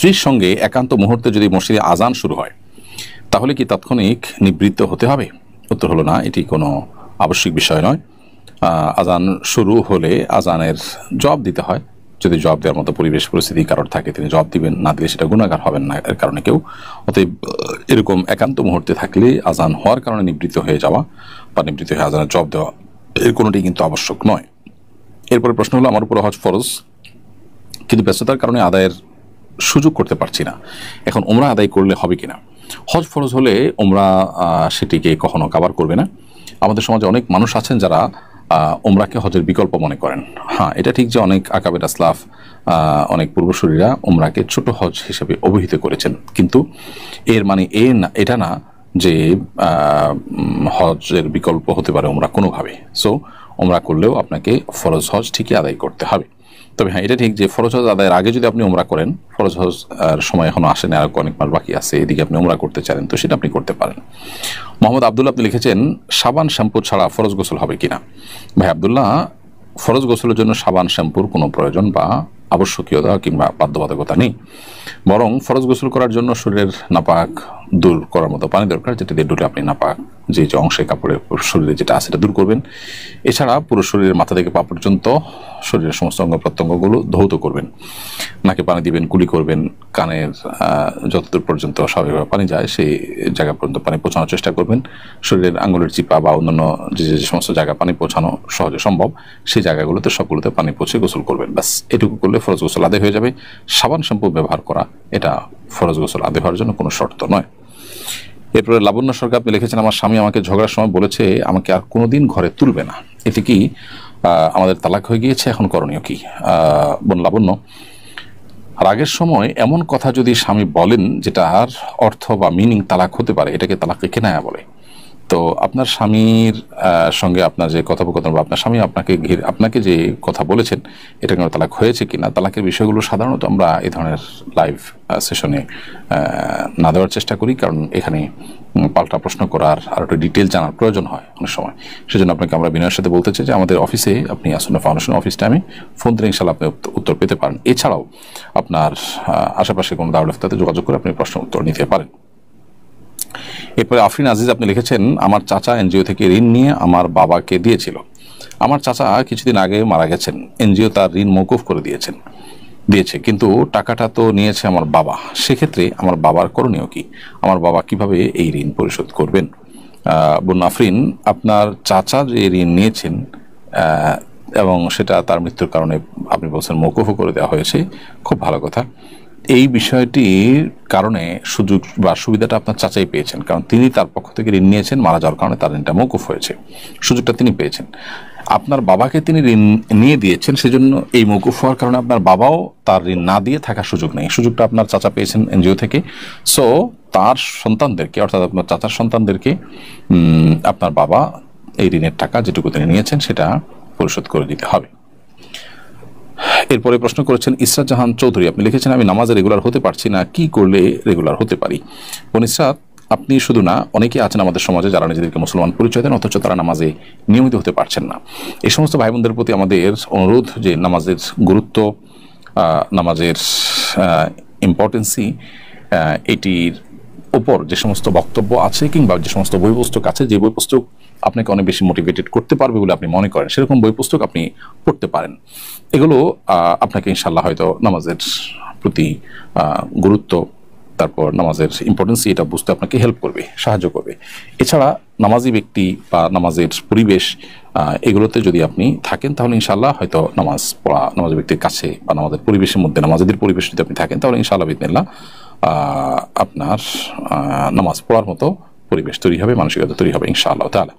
স্ত্রীর সঙ্গে একান্ত মুহূর্তে যদি মসজিদে আজান শুরু হয় তাহলে কি তাৎক্ষণিক নিবৃত্ত হতে হবে? উত্তর হলো না, এটি কোনো আবশ্যিক বিষয় নয়। আজান শুরু হলে আজানের জবাব দিতে হয়। যদি জবাব দেওয়ার মতো পরিবেশ পরিস্থিতি কারোর থাকে তিনি জবাব দিবেন, না দিলে সেটা গুনাহগার হবেন না এর কারণে কেউ। অতএব এরকম একান্ত মুহূর্তে থাকলে আজান হওয়ার কারণে নিবৃত্ত হয়ে যাওয়া বা নিবৃত্ত হয়ে আজানের জবাব দেওয়া এর কোনোটি কিন্তু আবশ্যক নয়। এরপরে প্রশ্ন হলো, আমার উপর হজ ফরজ কিন্তু ব্যস্ততার কারণে আদায়ের সুযোগ করতে পারছি না, এখন উমরা আদায় করলে হবে কিনা? হজ ফরজ হলে উমরা সেটিকে কখনো কাভার করবে না। আমাদের সমাজে অনেক মানুষ আছেন যারা উমরাকে হজের বিকল্প মনে করেন। হ্যাঁ, এটা ঠিক যে অনেক আকাবের আসলাফ, অনেক পূর্বসূরীরা উমরাকে ছোট হজ হিসেবে অভিহিত করেছেন, কিন্তু এর মানে এটা না যে হজের বিকল্প হতে পারে উমরা কোনোভাবে। সো উমরা করলেও আপনাকে ফরজ হজ ঠিকই আদায় করতে হবে। তবে হ্যাঁ, এটা ঠিক যে ফরজ হজ আদায়ের আগে যদি আপনি উমরা করেন, ফরজ হজ সময় এখনো আসেনি, আর অনেক মাস বাকি আছে, এদিকে আপনি উমরা করতে চান, তো সেটা আপনি করতে পারেন। মোহাম্মদ আবদুল্লাহ আপনি লিখেছেন, সাবান শ্যাম্পু ছাড়া ফরজ গোসল হবে কিনা? ভাই আবদুল্লাহ, ফরজ গোসলের জন্য সাবান শ্যাম্পুর কোনো প্রয়োজন বা আবশ্যকীয়তা কিংবা বাধ্যবাধকতা নেই, বরং ফরজ গোসল করার জন্য শরীরের নাপাক দূর করার মতো পানি দরকার, যেটা দিয়ে ডুলে আপনি নাপাক যে অংশে কাপড়ের শরীরে যেটা আছে সেটা দূর করবেন। এছাড়া পুরো শরীরের মাথা থেকে পা পর্যন্ত শরীরের সমস্ত অঙ্গ প্রত্যঙ্গগুলো ধৌত করবেন, নাকে পানি দিবেন, কুলি করবেন, কানের যতদূর পর্যন্ত স্বাভাবিকভাবে পানি যায় সেই জায়গা পর্যন্ত পানি পৌঁছানোর চেষ্টা করবেন। শরীরের আঙ্গুলের চিপা বা অন্যান্য যে সমস্ত জায়গা পানি পৌঁছানো সহজে সম্ভব সেই জায়গাগুলোতে সবগুলোতে পানি পৌঁছে গোসল করবেন। ব্যাস, এটুকু করলে ফরজ গোসল আদায় হয়ে যাবে। সাবান শ্যাম্পু ব্যবহার করা এটা ফরজ গোসল আদায় হওয়ার জন্য কোনো শর্ত নয়। এরপরে লাবণ্য সরকার আপনি লিখেছেন, আমার স্বামী আমাকে ঝগড়ার সময় বলেছে আমাকে আর কোনোদিন ঘরে তুলবে না, এতে কি আমাদের তালাক হয়ে গিয়েছে, এখন করণীয় কি? বোন লাবণ্য, রাগের সময় এমন কথা যদি স্বামী বলেন যেটার অর্থ বা মিনিং তালাক হতে পারে, এটাকে তালাকে কেনায়া বলে। তো আপনার স্বামীর সঙ্গে আপনার যে কথোপকথন বা আপনার স্বামী আপনাকে যে কথা বলেছেন এটা কেন তালাক হয়েছে কিনা, তালাকের বিষয়গুলো সাধারণত আমরা এই ধরনের লাইভ সেশনে না দেওয়ার চেষ্টা করি, কারণ এখানে পাল্টা প্রশ্ন করার আর একটু ডিটেল জানার প্রয়োজন হয় অনেক সময়। সেজন্য আপনাকে আমরা বিনয়ের সাথে বলতে চাই যে আমাদের অফিসে আপনি আসন্ন ফাউন্ডেশন অফিস টাইমে ফোন দিয়ে ইনশাআল্লাহ আপনি উত্তর পেতে পারেন। এছাড়াও আপনার আশেপাশে কোনো দারুল ইফতাতে যোগাযোগ করে আপনি প্রশ্ন উত্তর নিতে পারেন। এরপরে আফরিন আজিজ আপনি লিখেছেন, আমার চাচা এনজিও থেকে ঋণ নিয়ে আমার বাবাকে দিয়েছিল। আমার চাচা কিছুদিন আগে মারা গেছেন, এনজিও তার ঋণ মওকুফ করে দিয়েছে, কিন্তু টাকাটা তো নিয়েছে আমার বাবা। সেক্ষেত্রে আমার বাবার করণীয় কি? আমার বাবা কিভাবে এই ঋণ পরিশোধ করবেন? বোন আফরিন, আপনার চাচা যে ঋণ নিয়েছেন এবং সেটা তার মৃত্যুর কারণে আপনি বলছেন মওকুফও করে দেওয়া হয়েছে, খুব ভালো কথা। এই বিষয়টির কারণে সুযোগ বা সুবিধাটা আপনার চাচাই পেয়েছেন, কারণ তিনি তার পক্ষ থেকে ঋণ নিয়েছেন, মারা যাওয়ার কারণে তার ঋণটা মওকুফ হয়েছে, সুযোগটা তিনি পেয়েছেন। আপনার বাবাকে তিনি ঋণ নিয়ে দিয়েছেন, সেজন্য এই মওকুফ হওয়ার কারণে আপনার বাবাও তার ঋণ না দিয়ে থাকার সুযোগ নেই, সুযোগটা আপনার চাচা পেয়েছেন এনজিও থেকে। সো তার সন্তানদেরকে, অর্থাৎ আপনার চাচার সন্তানদেরকে আপনার বাবা এই ঋণের টাকা যেটুকু তিনি নিয়েছেন সেটা পরিশোধ করে দিতে হবে। এরপরে প্রশ্ন করেছেন ইসরাত জাহান চৌধুরী, আপনি লিখেছেন, আমি নামাজে রেগুলার হতে পারছি না, কি করলে রেগুলার হতে পারি? বোন ইসরাত, আপনি শুধু না, অনেকেই আছেন আমাদের সমাজে যারা নিজেদেরকে মুসলমান পরিচয় দেন অথচ তারা নামাজে নিয়মিত হতে পারছেন না। এই সমস্ত ভাই বোনদের প্রতি আমাদের অনুরোধ যে নামাজের গুরুত্ব, নামাজের ইম্পর্টেন্সি, এটির ওপর যে সমস্ত বক্তব্য আছে কিংবা যে সমস্ত বই পুস্তক আছে, যে বই পুস্তক আপনাকে অনেক বেশি মোটিভেটেড করতে পারবে বলে আপনি মনে করেন সেরকম বই পুস্তক আপনি পড়তে পারেন। এগুলো আপনাকে ইনশাল্লাহ হয়তো নামাজের প্রতি গুরুত্ব, তারপর নামাজের ইম্পর্টেন্সি এটা বুঝতে আপনাকে হেল্প করবে, সাহায্য করবে। এছাড়া নামাজি ব্যক্তি বা নামাজের পরিবেশ এগুলোতে যদি আপনি থাকেন তাহলে ইনশাল্লাহ হয়তো নামাজ পড়া, নামাজি ব্যক্তির কাছে বা নামাজের পরিবেশের মধ্যে নামাজিদের পরিবেশ যদি আপনি থাকেন তাহলে ইনশাআল্লাহ বিদিনিল্লাহ আপনার নামাজ পড়ার মতো পরিবেশ তৈরি হবে, মানসিকতা তৈরি হবে ইনশাআল্লাহ তাআলা।